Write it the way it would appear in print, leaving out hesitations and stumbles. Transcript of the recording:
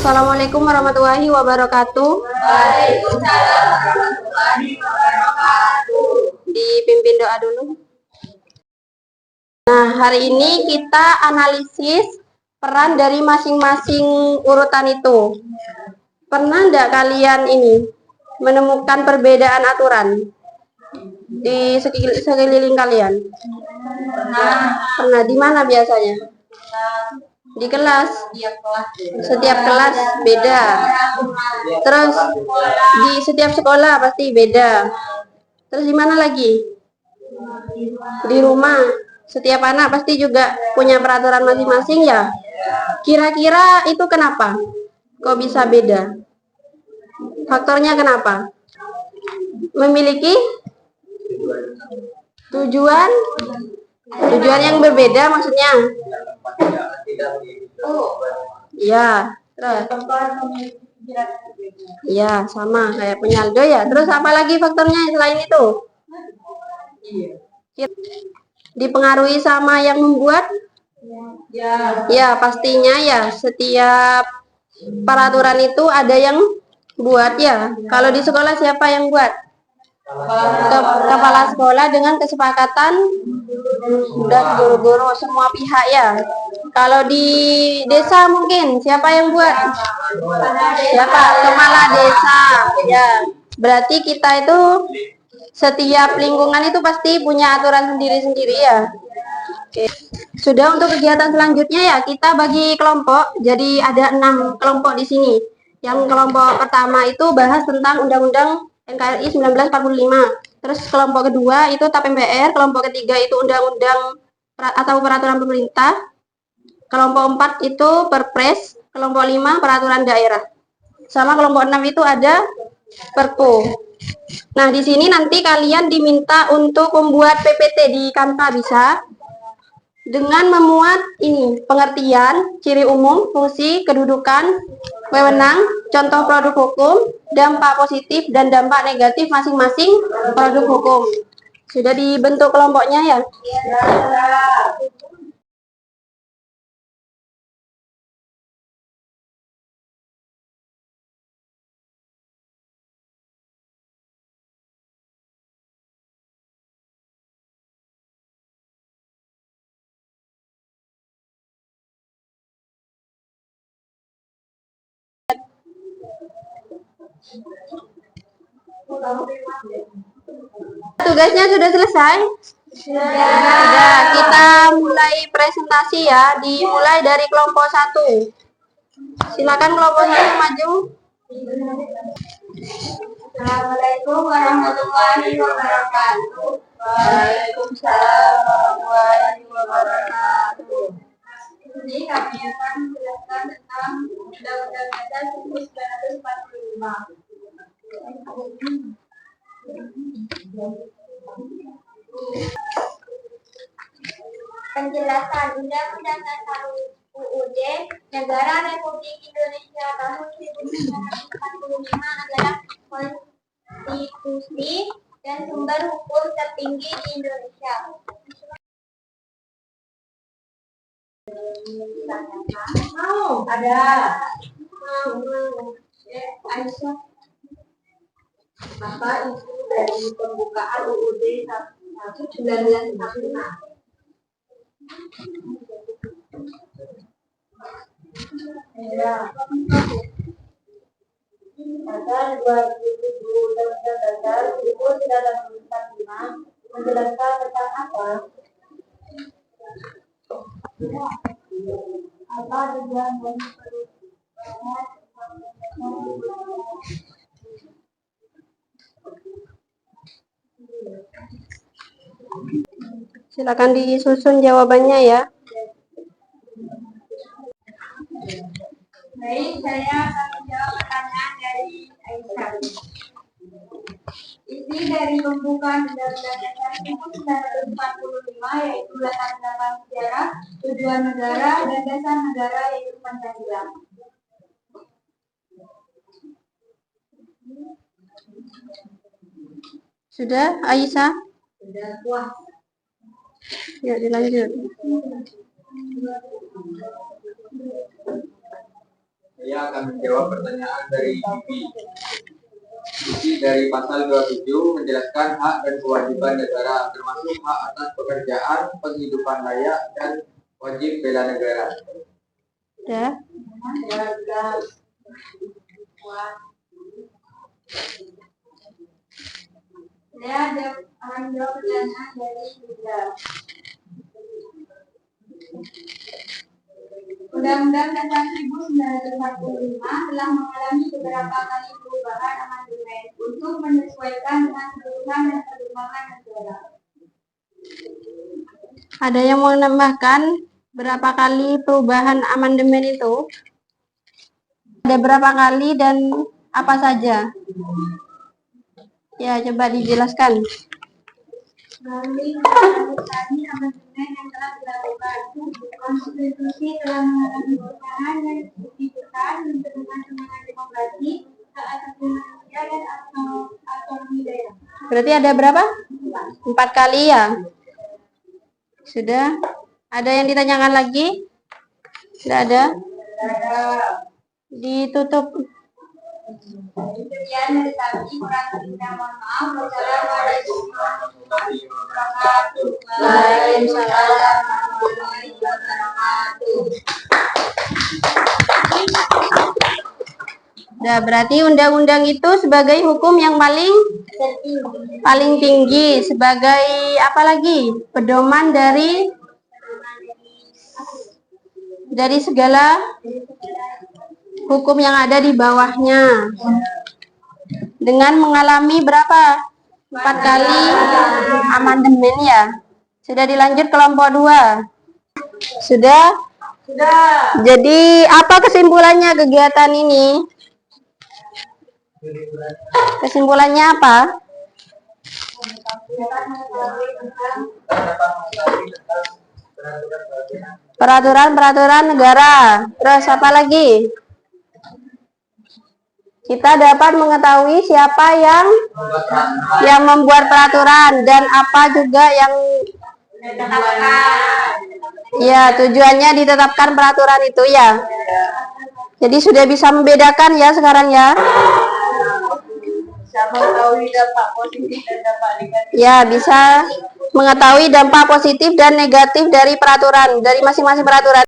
Assalamualaikum warahmatullahi wabarakatuh. Waalaikumsalam warahmatullahi wabarakatuh. Dipimpin doa dulu. Nah, hari ini kita analisis peran dari masing-masing urutan itu. Pernah enggak kalian ini menemukan perbedaan aturan di sekeliling kalian? Pernah. Di mana biasanya? Di kelas. Setiap kelas beda. Terus di setiap sekolah pasti beda. Terus di mana lagi? Di rumah. Setiap anak pasti juga punya peraturan masing-masing ya. Kira-kira itu kenapa? Kok bisa beda? Faktornya kenapa? Memiliki tujuan yang berbeda maksudnya. Ya, terus. Ya, sama kayak penyaldo ya. Terus apa lagi faktornya selain itu? Dipengaruhi sama yang membuat? Ya, pastinya ya. Setiap peraturan itu ada yang buat ya. Kalau di sekolah siapa yang buat? Kepala sekolah dengan kesepakatan dan guru-guru semua pihak ya. Kalau di desa mungkin siapa yang buat? Siapa? Kepala desa ya. Berarti kita itu setiap lingkungan itu pasti punya aturan sendiri-sendiri ya. Oke. Sudah, untuk kegiatan selanjutnya ya kita bagi kelompok. Jadi ada 6 kelompok di sini. Yang kelompok pertama itu bahas tentang Undang-Undang NKRI 1945. Terus kelompok kedua itu TAP MPR, kelompok ketiga itu Undang-Undang atau Peraturan Pemerintah. Kelompok 4 itu Perpres, kelompok 5 Peraturan Daerah. Sama kelompok 6 itu ada Perpu. Nah, di sini nanti kalian diminta untuk membuat PPT di Canva bisa. Dengan memuat ini pengertian, ciri umum, fungsi, kedudukan, wewenang, contoh produk hukum, dampak positif dan dampak negatif masing-masing produk hukum. Sudah dibentuk kelompoknya ya? Tugasnya sudah selesai? Sudah. Kita mulai presentasi ya. Dimulai dari kelompok 1. Silakan kelompok 1 maju. Assalamualaikum warahmatullahi wabarakatuh. Waalaikumsalam warahmatullahi wabarakatuh. Ini kami akan menjelaskan tentang Undang-Undang Dasar 1945. Penjelasan Undang-Undang Dasar UUD Negara Republik Indonesia tahun 1945 adalah konstitusi dan sumber hukum tertinggi di Indonesia. Mau? Ada. Mau. Aisyah. Apa itu dari pembukaan UUD 1945? Ya. Pasal 27 Undang-Undang Dasar 1945 menjelaskan tentang apa? Apa tujuan dan Silakan disusun jawabannya ya. Baik, saya akan menjawab pertanyaan dari Aisyah. Isi dari pembukaan Undang-Undang Dasar 1945 yaitu latar belakang sejarah, tujuan negara, dan dasar negara yaitu Pancasila. Sudah, Aisyah? Sudah puas. Ya, dilanjut. Saya akan menjawab pertanyaan dari Bibi. Isi dari pasal 27 menjelaskan hak dan kewajiban negara, termasuk hak atas pekerjaan, penghidupan layak, dan wajib bela negara. Ya. Saya akan menjawab pertanyaan dari Yuda. Undang-Undang Dasar 1945 telah mengalami beberapa kali perubahan amandemen untuk menyesuaikan dengan kebutuhan dan perkembangan negara. Ada yang mau menambahkan berapa kali perubahan amandemen itu? Ada berapa kali dan apa saja? Ya, coba dijelaskan. Melalui menandatangani amandemen yang telah dilakukan, konstitusi telah mengalami perubahan yang dibutuhkan untuk semangat demokrasi, hak asasi manusia, dan otonomi daerah. Berarti ada berapa? 4 kali ya? Sudah? Ada yang ditanyakan lagi? Tidak ada? Ditutup. Demikian dari kami, kurang lebihnya mohon maaf. Wassalamualaikum warahmatullahi wabarakatuh. Waalaikumsalam. warahmatullahi wabarakatuh. Nah, berarti undang-undang itu sebagai hukum yang paling tinggi, sebagai apa lagi? Pedoman dari segala hukum yang ada di bawahnya. Dengan mengalami berapa? 4 kali amandemen ya. Sudah dilanjut kelompok 2. Sudah? Sudah. Jadi apa kesimpulannya kegiatan ini? Kesimpulannya apa? Peraturan-peraturan negara. Terus apa lagi? Kita dapat mengetahui siapa yang membuat peraturan dan apa juga yang ya tujuannya ditetapkan peraturan itu ya. Jadi sudah bisa membedakan ya sekarang ya. Bisa mengetahui dampak positif dan dampak negatif. Ya, bisa mengetahui dampak positif dan negatif dari peraturan, dari masing-masing peraturan.